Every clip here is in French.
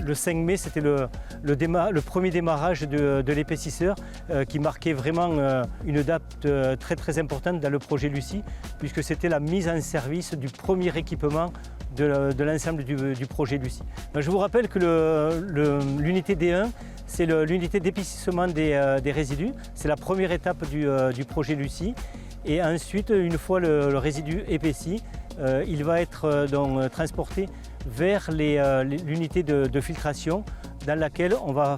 Le 5 mai, c'était le premier démarrage de l'épaississeur qui marquait vraiment une date très importante dans le projet Lucie, puisque c'était la mise en service du premier équipement de l'ensemble du projet Lucie. Je vous rappelle que l'unité D1, c'est l'unité d'épaississement des résidus. C'est la première étape du projet Lucie. Et ensuite, une fois le résidu épaissi, il va être donc transporté vers l'unité de filtration dans laquelle on va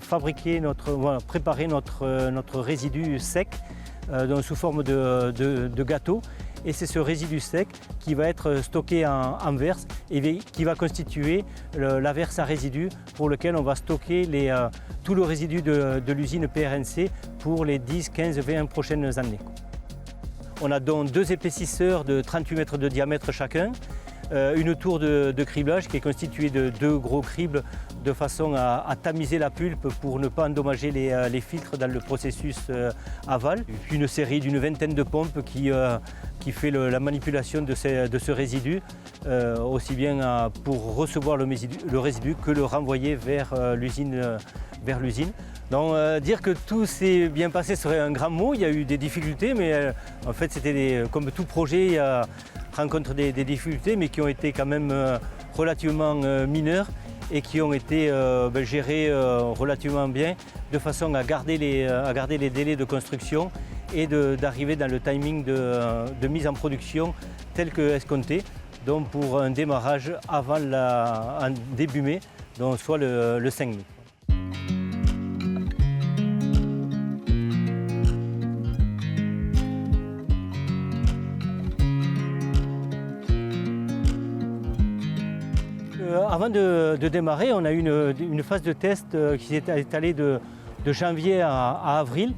préparer notre résidu sec donc sous forme de gâteau. Et c'est ce résidu sec qui va être stocké en verse et qui va constituer la verse à résidus pour lequel on va stocker tout le résidu de l'usine PRNC pour les 10, 15, 20 prochaines années. On a donc 2 épaississeurs de 38 mètres de diamètre chacun, une tour de criblage qui est constituée de 2 gros cribles de façon à tamiser la pulpe pour ne pas endommager les filtres dans le processus aval. Puis une série d'une vingtaine de pompes qui fait la manipulation de ce résidu, aussi bien pour recevoir le résidu que le renvoyer vers l'usine. Donc dire que tout s'est bien passé serait un grand mot. Il y a eu des difficultés, mais en fait c'était comme tout projet, rencontre des difficultés, mais qui ont été quand même relativement mineures et qui ont été gérées relativement bien, de façon à garder les délais de construction et d'arriver dans le timing de mise en production tel que escompté, donc pour un démarrage avant en début mai, donc soit le 5 mai. Avant de démarrer, on a eu une phase de test qui s'est étalée de janvier à avril,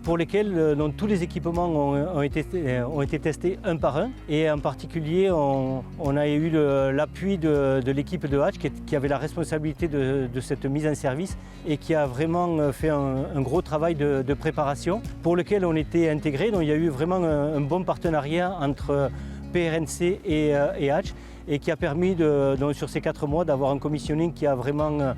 pour lesquels tous les équipements ont été testés un par un. Et en particulier, on a eu l'appui de l'équipe de Hatch qui avait la responsabilité de cette mise en service et qui a vraiment fait un gros travail de préparation pour lequel on était intégrés. Donc il y a eu vraiment un bon partenariat entre PRNC et Hatch, et qui a permis sur ces 4 mois d'avoir un commissioning qui a vraiment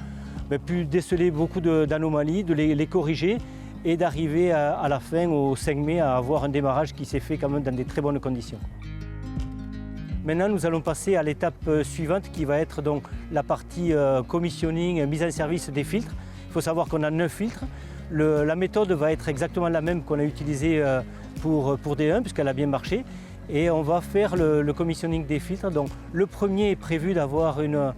pu déceler beaucoup d'anomalies, de les corriger et d'arriver à la fin, au 5 mai, à avoir un démarrage qui s'est fait quand même dans des très bonnes conditions. Maintenant, nous allons passer à l'étape suivante qui va être donc la partie commissioning, mise en service des filtres. Il faut savoir qu'on a 9 filtres. La méthode va être exactement la même qu'on a utilisée pour D1 puisqu'elle a bien marché. Et on va faire le commissioning des filtres. Donc, le premier est prévu d'avoir une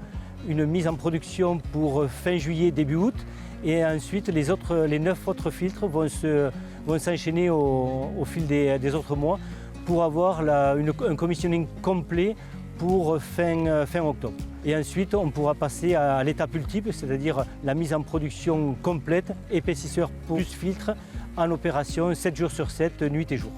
mise en production pour fin juillet, début août. Et ensuite, les 9 autres filtres vont s'enchaîner au fil des autres mois pour avoir un commissioning complet pour fin octobre. Et ensuite, on pourra passer à l'étape ultime, c'est-à-dire la mise en production complète, épaississeur plus filtre, en opération 7 jours sur 7, nuit et jour.